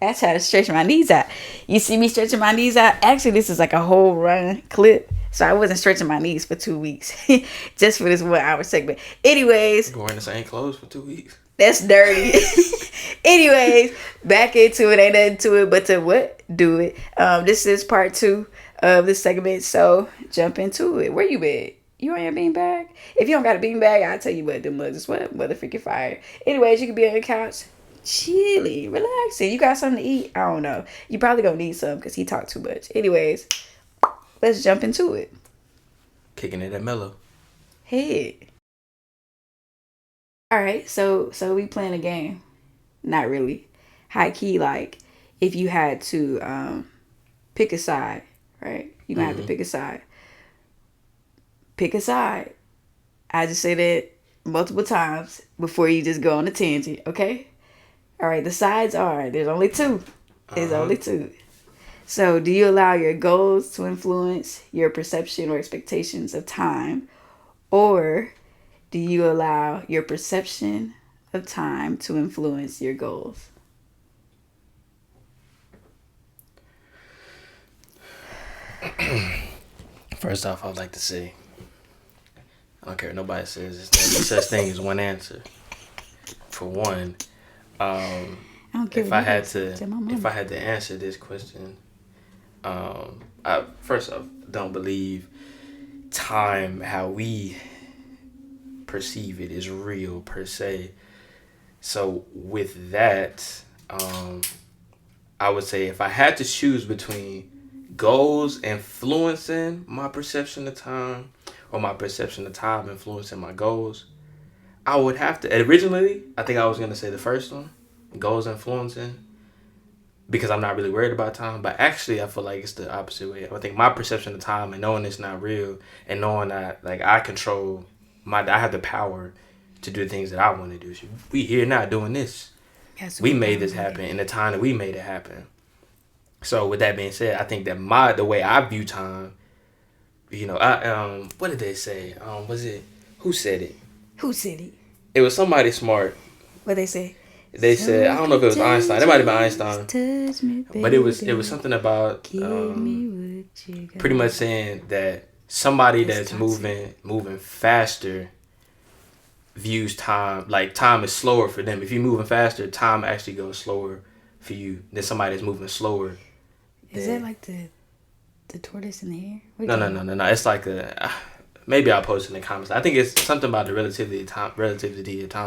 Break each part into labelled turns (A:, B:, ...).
A: I try to stretch my knees out. You see me stretching my knees out? Actually, this is like a whole run clip. So I wasn't stretching my knees for 2 weeks. Just for this 1 hour segment. Anyways.
B: You're wearing the same clothes for 2 weeks.
A: That's dirty. Anyways, back into it. Ain't nothing to it but to what? Do it. This is part 2 of this segment. So jump into it. Where you at? You on your beanbag? If you don't got a beanbag, I'll tell you what, them mugs is what motherfucking fire. Anyways, you can be on your couch, chilly, relaxing. You got something to eat? I don't know. You probably gonna need some because he talked too much. Anyways, let's jump into it.
B: Kicking it at Mellow.
A: Hey. All right, so we playing a game. Not really. High key, like if you had to pick a side, right? You gonna have to pick a side. Pick a side. I just say that multiple times before you just go on a tangent, okay? All right, the sides are, there's only two. There's only two. So, do you allow your goals to influence your perception or expectations of time? Or do you allow your perception of time to influence your goals?
B: First off, I'd like to say, I don't care what nobody says, there's no such thing as one answer. For one, if I had to answer this question, I first off don't believe time how we perceive it is real per se. So with that, I would say if I had to choose between goals influencing my perception of time or my perception of time influencing my goals, I would have to, originally I think I was going to say the first one, goals influencing, because I'm not really worried about time. But actually I feel like it's the opposite way. I think my perception of time and knowing it's not real and knowing that like I control I have the power to do the things that I want to do. We here now doing this. Yes, we made this happen in the time that we made it happen. So with that being said, I think that the way I view time, what did they say? Was it, who said it?
A: Who said it?
B: It was somebody smart.
A: What they say?
B: They said, I don't know if it was Einstein. It might have been Einstein. But it was something about pretty much saying that somebody that's moving faster views time, like time is slower for them. If you're moving faster, time actually goes slower for you than somebody that's moving slower.
A: Is that like the tortoise in the hare?
B: No. It's like maybe I'll post it in the comments. I think it's something about the relativity of time,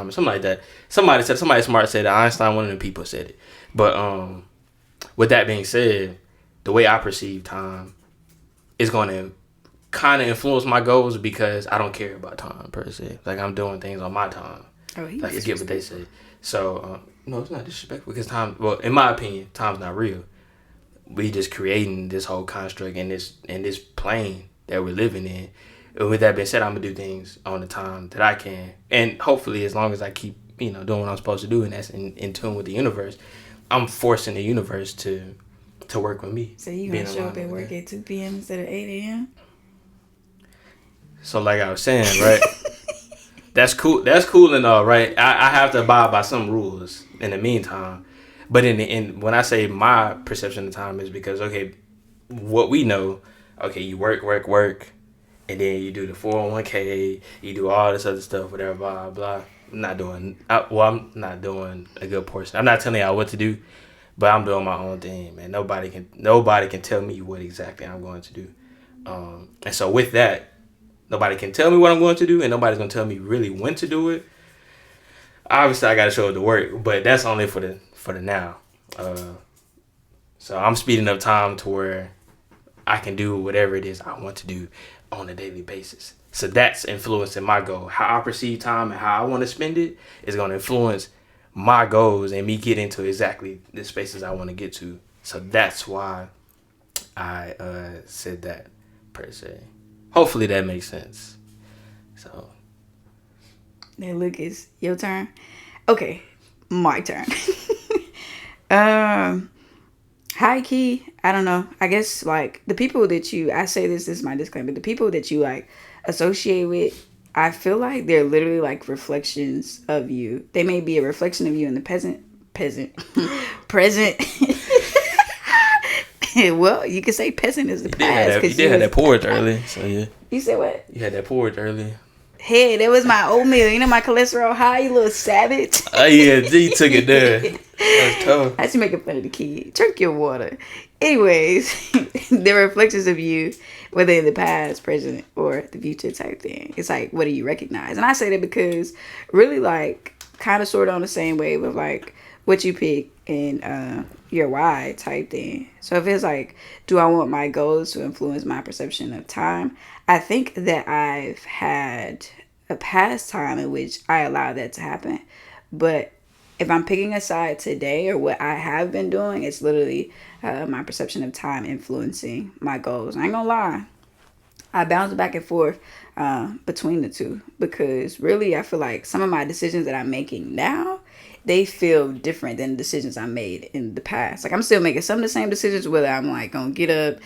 B: or something like that. Somebody smart said it. Einstein, one of the people said it. But with that being said, the way I perceive time is going to kind of influence my goals because I don't care about time per se. Like I'm doing things on my time. Oh, I forget what they say. So no, it's not disrespectful because time. Well, in my opinion, time's not real. We just creating this whole construct in this plane that we're living in. And with that being said, I'm gonna do things on the time that I can, and hopefully, as long as I keep doing what I'm supposed to do, and that's in tune with the universe, I'm forcing the universe to work with me.
A: So you gonna show up at work at 2 p.m. instead of 8 a.m.
B: So like I was saying, right? That's cool. That's cool and all, right? I have to abide by some rules in the meantime. But in the end, when I say my perception of time is because, okay, what we know, okay, you work, and then you do the 401k, you do all this other stuff, whatever, blah, blah. I'm not doing a good portion. I'm not telling y'all what to do, but I'm doing my own thing, man. Nobody can tell me what exactly I'm going to do. And so with that, nobody can tell me what I'm going to do, and nobody's going to tell me really when to do it. Obviously, I got to show it to work, but that's only for the now. So I'm speeding up time to where I can do whatever it is I want to do on a daily basis. So that's influencing my goal. How I perceive time and how I want to spend it is going to influence my goals and me get into exactly the spaces I want to get to. So that's why I said that per se. Hopefully that makes sense. So.
A: Now, Lucas, your turn. Okay, my turn. High key, I don't know. I guess like the people that I say this is my disclaimer. The people that you like associate with, I feel like they're literally like reflections of you. They may be a reflection of you in the peasant. Present. Well, you can say peasant is the past.
B: You did have that porridge early, so yeah.
A: You said what?
B: You had that porridge early.
A: Hey, that was my oatmeal. You know my cholesterol high, you little savage.
B: Oh yeah, G took it there. That's tough.
A: I should making fun of the kid. Drink your water. Anyways, there are reflections of you, whether in the past, present, or the future type thing. It's like, what do you recognize? And I say that because really, like, kind of sort of on the same wave of like what you pick and your why type thing. So if it's like, do I want my goals to influence my perception of time? I think that I've had a past time in which I allowed that to happen. But if I'm picking a side today or what I have been doing, it's literally my perception of time influencing my goals. I ain't gonna lie. I bounce back and forth between the two because really I feel like some of my decisions that I'm making now, they feel different than the decisions I made in the past. Like I'm still making some of the same decisions, whether I'm like gonna get up,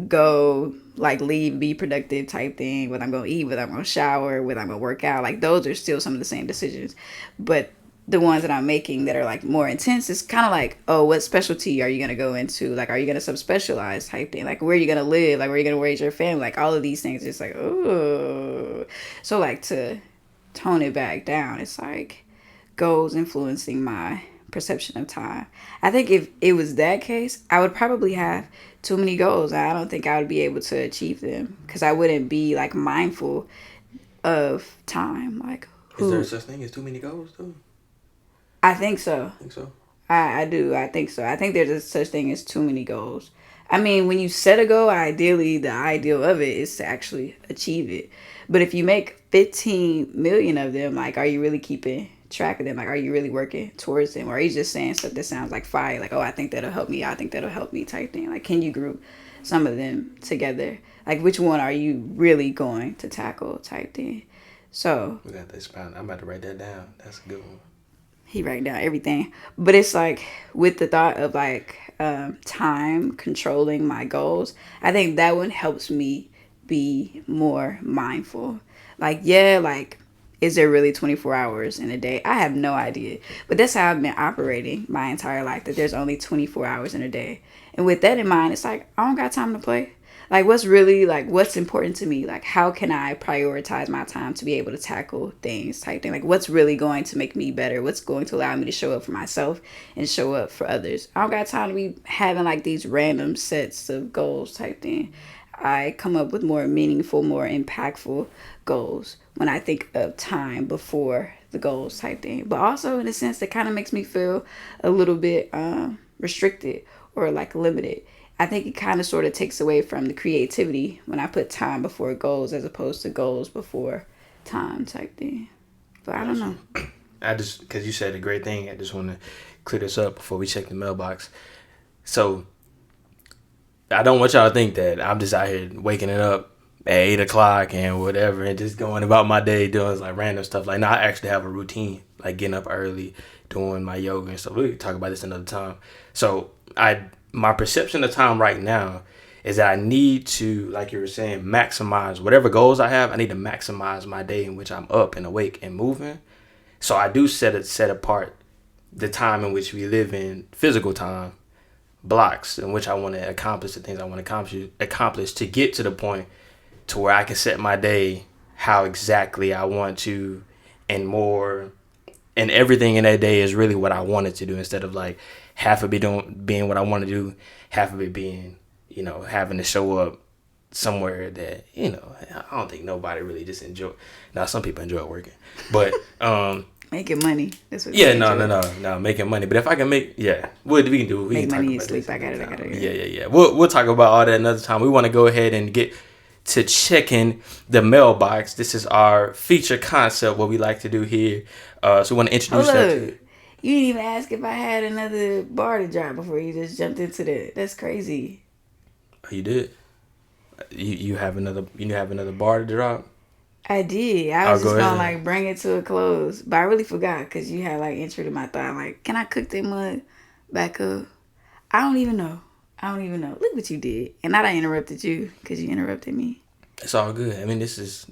A: go, like leave, be productive type thing, whether I'm gonna eat, whether I'm gonna shower, whether I'm gonna work out. Like those are still some of the same decisions. But the ones that I'm making that are like more intense, it's kind of like, oh, what specialty are you going to go into? Like, are you going to subspecialize type thing? Like, where are you going to live? Like, where are you going to raise your family? Like, all of these things, it's like, oh. So, like, to tone it back down, it's like goals influencing my perception of time. I think if it was that case, I would probably have too many goals. I don't think I would be able to achieve them because I wouldn't be, like, mindful of time. Like,
B: is there such thing as too many goals, though?
A: I think so.
B: I think so.
A: I do. I think so. I think there's a such thing as too many goals. I mean, when you set a goal, ideally, the ideal of it is to actually achieve it. But if you make 15 million of them, like, are you really keeping track of them? Like, are you really working towards them? Or are you just saying stuff that sounds like fire? Like, oh, I think that'll help me. I think that'll help me type thing. Like, can you group some of them together? Like, which one are you really going to tackle type thing? So.
B: We got this. I'm about to write that down. That's a good one.
A: He write down everything, but it's like with the thought of like time controlling my goals, I think that one helps me be more mindful. Like, yeah, like, is there really 24 hours in a day? I have no idea, but that's how I've been operating my entire life, that there's only 24 hours in a day. And with that in mind, it's like, I don't got time to play. Like, what's really, like, what's important to me? Like, how can I prioritize my time to be able to tackle things type thing? Like, what's really going to make me better? What's going to allow me to show up for myself and show up for others? I don't got time to be having, like, these random sets of goals type thing. I come up with more meaningful, more impactful goals when I think of time before the goals type thing. But also, in a sense, that kind of makes me feel a little bit restricted or, like, limited. I think it kind of sort of takes away from the creativity when I put time before goals as opposed to goals before time type thing. But I don't know.
B: Because you said a great thing, I just want to clear this up before we check the mailbox. So, I don't want y'all to think that I'm just out here waking it up at 8 o'clock and whatever and just going about my day doing like random stuff. Like, no, I actually have a routine, like getting up early, doing my yoga and stuff. We can talk about this another time. So, my perception of time right now is that I need to, like you were saying, maximize whatever goals I have. I need to maximize my day in which I'm up and awake and moving. So I do set apart the time in which we live in, physical time, blocks in which I want to accomplish the things I want to accomplish to get to the point to where I can set my day how exactly I want to and more. And everything in that day is really what I wanted to do instead of like half of it being what I want to do, half of it being, having to show up somewhere that, I don't think nobody really just enjoy. Now, some people enjoy working, but
A: making money. That's what.
B: Yeah, no, making money. But if I can we can do. We
A: make
B: can
A: money and sleep. I got it.
B: Yeah. We'll talk about all that another time. We want to go ahead and get to checking the mailbox. This is our feature concept, what we like to do here. So we want to introduce that to you.
A: You didn't even ask if I had another bar to drop before you just jumped into that. That's crazy.
B: Oh, you did? You have another bar to drop?
A: I did. I was just gonna bring it to a close, but I really forgot because you had entered in my thought. Like, can I cook that mug back up? I don't even know. Look what you did, and not I interrupted you because you interrupted me.
B: It's all good. I mean, this is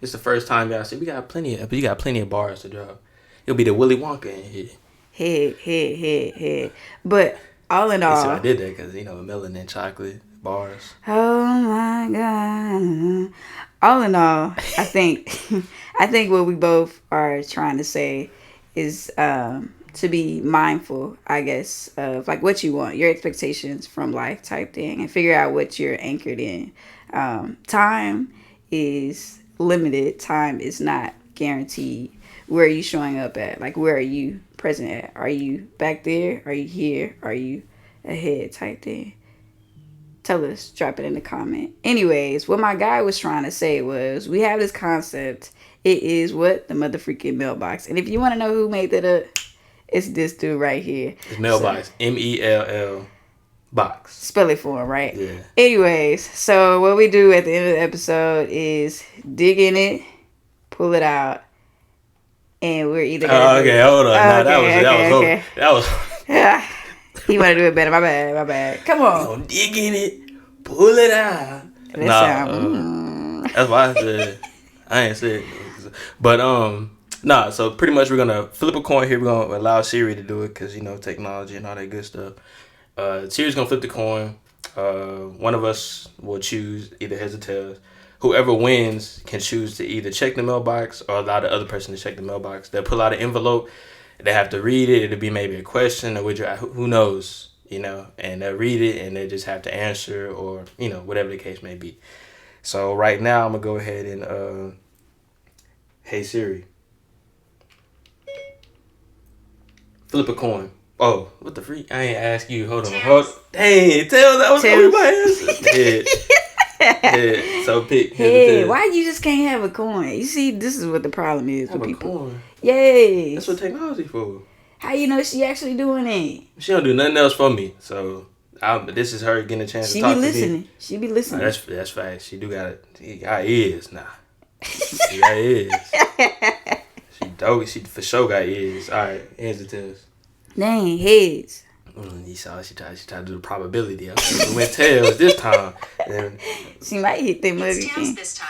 B: the first time y'all see we got plenty of bars to drop. It'll be the Willy Wonka in here.
A: Head. But all in all,
B: so I did that because melanin chocolate bars.
A: Oh my god! All in all, I think what we both are trying to say is to be mindful, I guess, of like what you want, your expectations from life type thing, and figure out what you're anchored in. Time is limited. Time is not guaranteed. Where are you showing up at? Like, where are you present at? Are you back there? Are you here? Are you ahead type thing? Tell us, drop it in the comment. Anyways, what my guy was trying to say was we have this concept. It is what? The motherfucking mailbox. And if you want to know who made that up, it's this dude right here.
B: It's mailbox. So, MELL box.
A: Spell it for him, right?
B: Yeah.
A: Anyways, so what we do at the end of the episode is dig in it, pull it out, and we're either gonna
B: okay, hold on. No, that was
A: you want to do it better. My bad. Come on.
B: You gonna dig in it, pull it out. That's why I said I ain't said. But so pretty much we're gonna flip a coin here. We're gonna allow Siri to do it because technology and all that good stuff. Siri's gonna flip the coin. One of us will choose either heads or tails. Whoever wins can choose to either check the mailbox or allow the other person to check the mailbox. They'll pull out an envelope. They have to read it. It'll be maybe a question or who knows, and they'll read it and they just have to answer or, whatever the case may be. So right now I'm going to go ahead and, hey Siri, flip a coin. Oh, what the freak? I ain't ask you. Hold on. Dang, tell that was everybody else. Yeah, so pick.
A: Hey, why you just can't have a coin? You see, this is what the problem is with people.
B: Coin.
A: Yay.
B: That's what technology for.
A: How you know she actually doing it?
B: She don't do nothing else for me. So this is her getting a chance to talk to me.
A: She be listening.
B: Oh, that's fast. She got ears now. She got ears. She dope. She for sure got ears. All right, here's the tails.
A: Dang, heads.
B: You saw she tried to do the probability. I went tails this time. And
A: she might hit them
C: It's tails this time.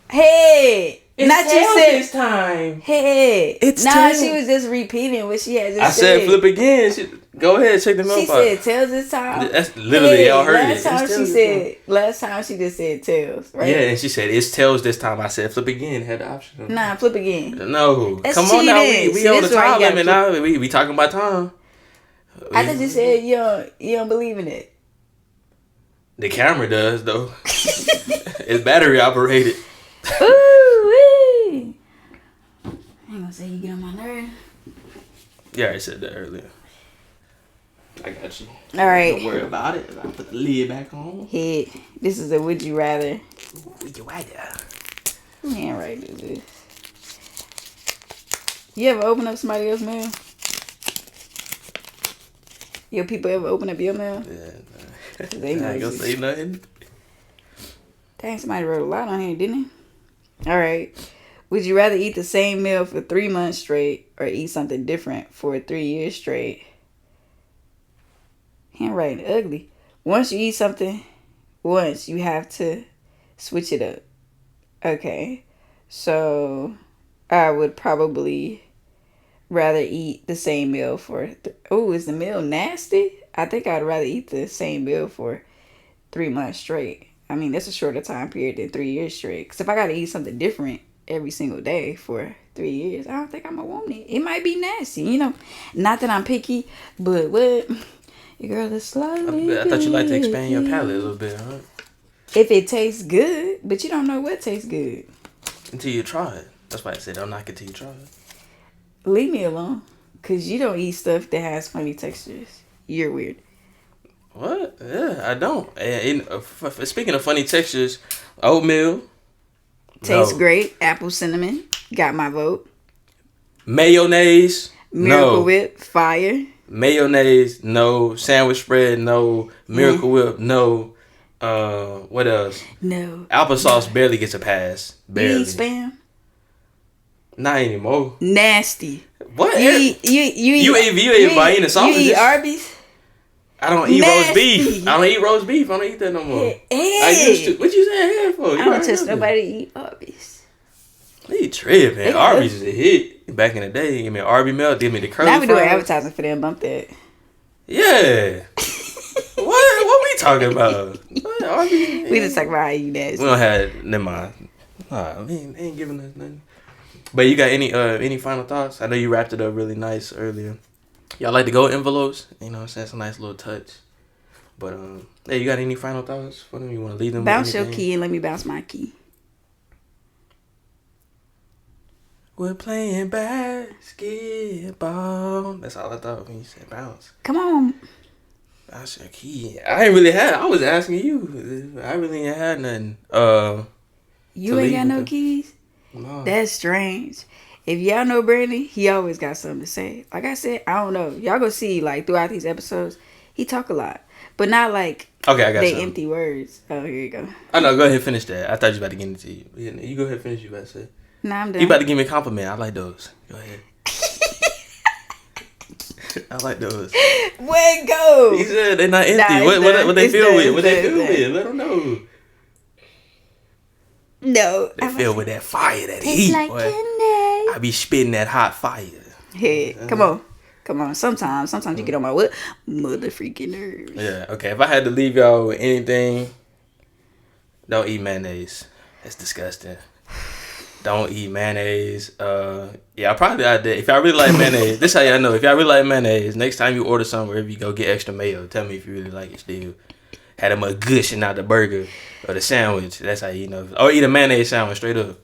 A: Hey,
B: it's
A: not
B: tails
A: just said,
B: this time.
A: Hey,
B: it's
A: tails. She was just repeating what she had just
B: said. I said flip again. Go ahead, check the mailbox.
A: She said tails this time.
B: That's literally y'all heard
A: last
B: it.
A: Last time she just said tails, right?
B: Yeah, and she said it's tails this time. I said flip again. Had the option.
A: Nah, flip again.
B: No,
A: that's
B: come
A: cheating.
B: on now. We on the time limit now. We talking about time.
A: I thought you said you don't believe in it.
B: The camera does though. It's battery operated.
A: Ooh wee! I ain't gonna say you get on my nerve.
B: Yeah, I said that earlier. I got you.
A: All right.
B: Don't worry about it. I put the lid back on.
A: Hey, this is a would you rather.
B: Would you rather?
A: Man, right, this. You ever open up somebody else's mail? Your people ever open up your mail?
B: Yeah.
A: They
B: I ain't gonna say nothing.
A: Dang, somebody wrote a lot on here, didn't he? All right. Would you rather eat the same meal for 3 months straight or eat something different for 3 years straight? Handwriting ugly. Once you eat something once, you have to switch it up. Okay. So I would probably rather eat the same meal for... is the meal nasty? I think I'd rather eat the same meal for 3 months straight. I mean, that's a shorter time period than 3 years straight. Because if I got to eat something different every single day for 3 years, I don't think I'm going to want it. It might be nasty, Not that I'm picky, but what... Your girl is slowly...
B: I thought you liked to expand your palate a little bit, huh?
A: If it tastes good, but you don't know what tastes good.
B: Until you try it. That's why I said don't knock it till you try it.
A: Leave me alone. Because you don't eat stuff that has funny textures. You're weird.
B: What? Yeah, I don't. And speaking of funny textures, oatmeal.
A: Tastes great. Apple cinnamon. Got my vote.
B: Mayonnaise.
A: Miracle Whip. Fire.
B: Mayonnaise. No. Sandwich spread. No. Miracle Whip. No. What else?
A: No.
B: Applesauce barely gets a pass. Barely.
A: You eat Spam?
B: Not anymore.
A: Nasty.
B: What?
A: You ain't
B: buying the sausages.
A: You eat Arby's?
B: I don't eat roast beef. I don't eat roast beef. I don't eat that no more.
A: Hey.
B: I used to. What you saying here for?
A: I don't trust nobody to eat Arby's.
B: What you tripping? Arby's is a hit. Back in the day, give me RB Milk, give me the curly
A: now we
B: fries.
A: doing advertising for them. Bump that.
B: Yeah. What we talking about? What,
A: we just talking about how you nasty.
B: We don't have, never mind. Nah, I mean, they ain't giving us nothing. But you got any final thoughts? I know you wrapped it up really nice earlier. Y'all like to go envelopes? You know what I'm saying? It's a nice little touch. But, hey, you got any final thoughts for them? You want to leave them
A: bounce
B: with anything?
A: your key and let me bounce my key.
B: We're playing basketball. That's all I thought when you said bounce.
A: Come on.
B: Bounce your key. I ain't really had. I was asking you. I really ain't had nothing.
A: You ain't got no keys?
B: No.
A: That's strange. If y'all know Brandon, he always got something to say. Like I said, I don't know. Y'all go see, like, throughout these episodes, he talk a lot. But not like
B: okay, I got
A: they
B: something.
A: empty words. Oh, here you go.
B: Oh, no, go ahead and finish that. I thought you was about to get into you. You go ahead and finish you about to say.
A: Nah, I'm done.
B: You about to give me a compliment. I like those. Go ahead. I like those.
A: Where go?
B: He said they're not empty. Nah, what they feel with? What they feel with? Let them know.
A: No.
B: They filled with that fire, that heat, like boy. I be spitting that hot fire.
A: Hey, come on. Sometimes you get on my mother freaking nerves.
B: Yeah, okay. If I had to leave y'all with anything, don't eat mayonnaise. It's disgusting. Don't eat mayonnaise. Yeah, I did. If I really like mayonnaise, this how y'all know. If y'all really like mayonnaise, next time you order somewhere, if you go get extra mayo, tell me if you really like it still. Had them a gushing out the burger or the sandwich. That's how you know. Or eat a mayonnaise sandwich straight up.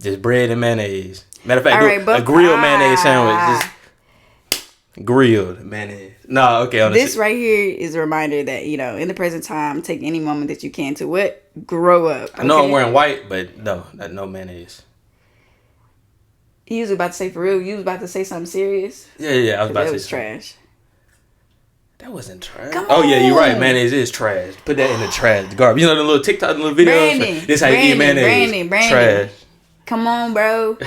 B: Just bread and mayonnaise. Matter of fact, a grilled mayonnaise sandwich. Just grilled mayonnaise. No, okay.
A: This right here is a reminder that, you know, in the present time, take any moment that you can to what? Grow up. Okay?
B: I know I'm wearing white, but no mayonnaise.
A: You was about to say for real? You was about to say something serious?
B: Yeah. I was about to say. That
A: was trash.
B: That wasn't trash.
A: Come
B: oh, yeah, you're right. Mayonnaise is trash. Put that in the trash. The garbage. You know the little TikTok, the little videos?
A: Brandon,
B: this how you eat mayonnaise.
A: Brandon.
B: Trash.
A: Come on, bro.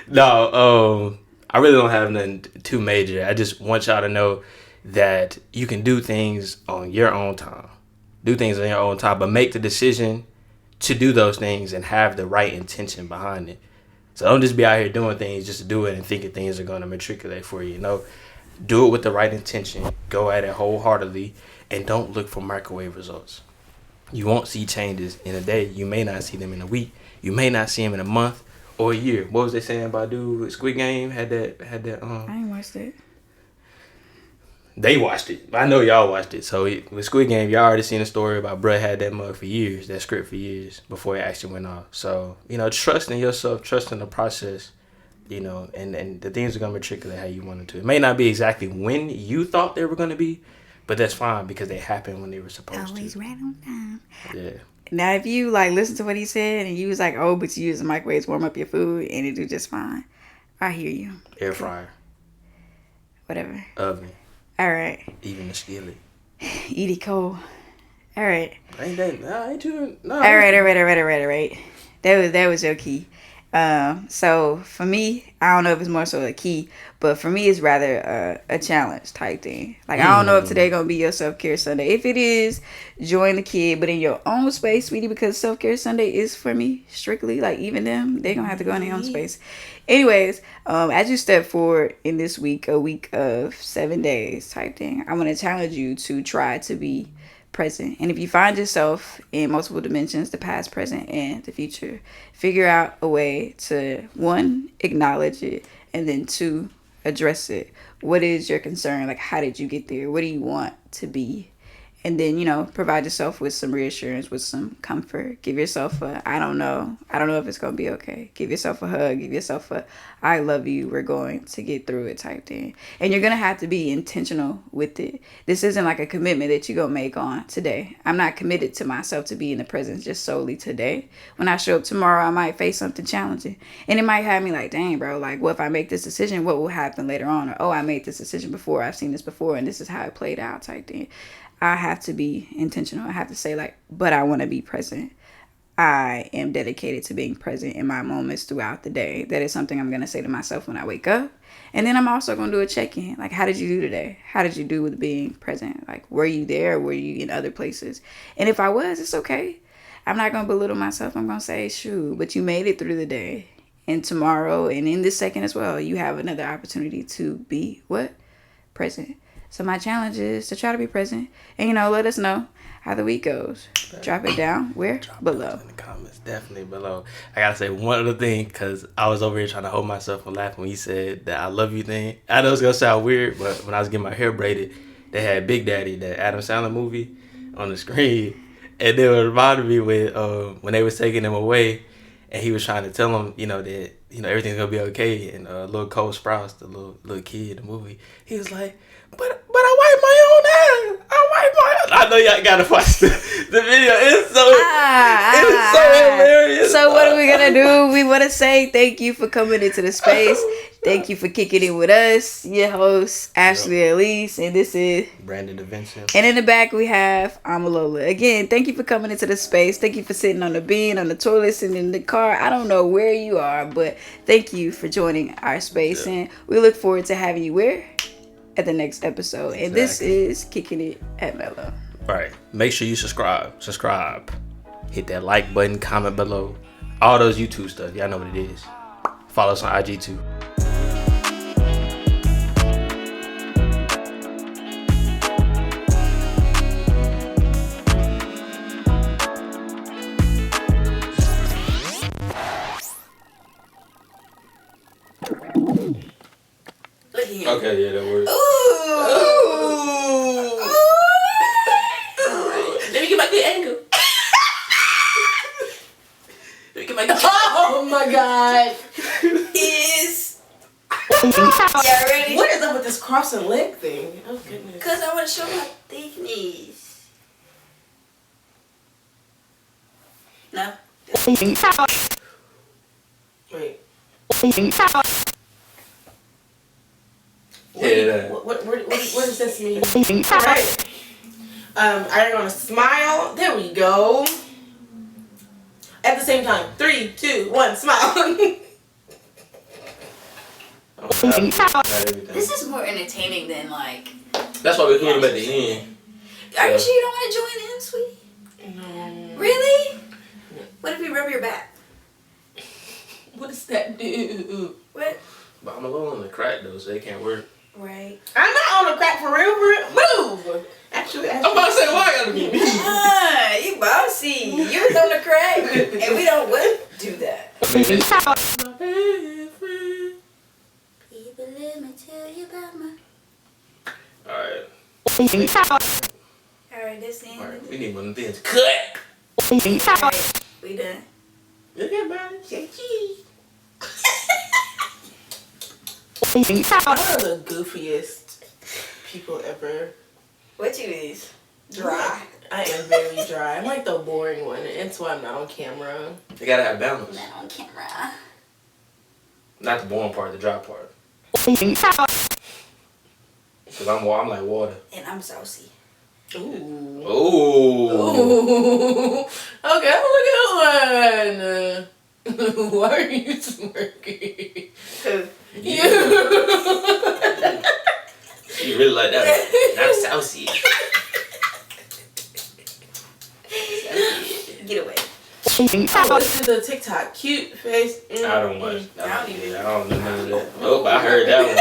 B: No, I really don't have nothing too major. I just want y'all to know that you can do things on your own time. Do things on your own time, but make the decision to do those things and have the right intention behind it. So don't just be out here doing things just to do it and thinking things are going to matriculate for you. No, do it with the right intention. Go at it wholeheartedly and don't look for microwave results. You won't see changes in a day. You may not see them in a week. You may not see them in a month or a year. What was they saying about dude? Squid Game had that.
A: I ain't watched it.
B: They watched it. I know y'all watched it. So with Squid Game, y'all already seen a story about bruh had that mug for years, that script for years before it actually went off. So, you know, trust in yourself, trust in the process, you know, and the things are going to matriculate how you want them to. It may not be exactly when you thought they were going to be, but that's fine because they happened when they were supposed to.
A: Always right on time.
B: Yeah.
A: Now, if you, like, listen to what he said and you was like, oh, but you use the microwave to warm up your food and it do just fine, I hear you.
B: Air fryer.
A: Whatever.
B: Oven.
A: All right.
B: Even the skillet.
A: Eat it cold. All right.
B: Ain't that? Nah, ain't you? No.
A: All right. That was your key. So for me, I don't know if it's more so a key, but for me, it's rather a challenge type thing. Like, I don't know if today gonna be your self-care Sunday. If it is, join the kid, but in your own space, sweetie, because self-care Sunday is for me strictly. Like, even them, they gonna have to go in their own space. Anyways, as you step forward in this week, a week of 7 days type thing, I want to challenge you to try to be present. And if you find yourself in multiple dimensions, the past, present, and the future, figure out a way to, 1, acknowledge it, and then 2, address it. What is your concern? Like, how did you get there? What do you want to be? And then, you know, provide yourself with some reassurance, with some comfort. Give yourself a, I don't know if it's going to be okay. Give yourself a hug. Give yourself a, I love you. We're going to get through it type thing. And you're going to have to be intentional with it. This isn't like a commitment that you're going to make on today. I'm not committed to myself to be in the present just solely today. When I show up tomorrow, I might face something challenging. And it might have me like, dang, bro, like, what if I make this decision? What will happen later on? Or, oh, I made this decision before. I've seen this before, and this is how it played out type thing. I have to be intentional. I have to say, like, but I want to be present. I am dedicated to being present in my moments throughout the day. That is something I'm going to say to myself when I wake up. And then I'm also going to do a check-in. Like, how did you do today? How did you do with being present? Like, were you there or were you in other places? And if I was, it's okay. I'm not going to belittle myself. I'm going to say, shoot, but you made it through the day. and tomorrow and in this second as well, you have another opportunity to be what? Present. So my challenge is to try to be present and, let us know how the week goes. Drop it down where? Below.
B: In the comments, definitely below. I gotta say one other thing, because I was over here trying to hold myself from laughing when he said that I love you thing. I know it's gonna sound weird, but when I was getting my hair braided, they had Big Daddy, that Adam Sandler movie, on the screen. And it reminded me when they was taking him away, and he was trying to tell him, that everything's gonna be okay. And little Cole Sprouse, the little kid in the movie, he was like, but I wipe my own ass. I know y'all gotta watch the video. It's so hilarious.
A: So what are we gonna do? We want to say thank you for coming into the space. Thank you for kicking it with us. Your host Ashley Elise, and this is
B: Brandon DaVinci.
A: And in the back we have Lola. Again, thank you for coming into the space. Thank you for sitting on the bean, on the toilet, sitting in the car. I don't know where you are, but thank you for joining our space, and we look forward to having you where? At the next episode. Exactly. And this is Kicking It at Mellow.
B: All right. Make sure you subscribe. Hit that like button, comment below. All those YouTube stuff. Y'all know what it is. Follow us on IG too. Okay, yeah, that works.
A: Ooh.
B: Let me get my good angle.
C: Oh my god.
A: Y'all ready?
C: What is up with this crossing leg thing? Oh goodness.
A: Because I want to show my thickness. No.
C: Wait.
B: Yeah.
C: What does this mean? Alright. Are you gonna smile? There we go. At the same time. 3, 2, 1, smile.
A: This is more entertaining than like.
B: That's why we put him at the end.
A: Are you sure you don't want to join in, sweetie?
C: No.
A: Really? What if we rub your back?
C: What does that do?
A: What?
B: But I'm a little on the crack though, so it can't work.
A: Right.
C: I'm not on the crack for real. Move! Actually.
B: I'm about to say, why I gotta be me?
A: You bossy. You was on the crack, and we don't do that. People, let me tell you about my.
B: Alright.
A: Alright, that's the end.
B: Alright, we need one of these. Cut!
A: Alright, we done.
B: Look at Brandon. Say cheese.
C: One of the goofiest people ever.
A: What you is?
C: Dry. I am very dry. I'm like the boring one. That's why I'm not on camera.
B: You gotta have balance.
A: Not on camera.
B: Not the boring part, the dry part. Because I'm like water.
A: And I'm saucy.
C: Ooh.
B: Ooh.
C: Okay, I'm a good one. Why are you smirking?
B: You really like that. Not saucy.
A: Get away.
C: Oh, this is the TikTok. Cute face.
B: I don't watch.
A: I don't even.
B: I don't know none of that. Oh, I heard that one.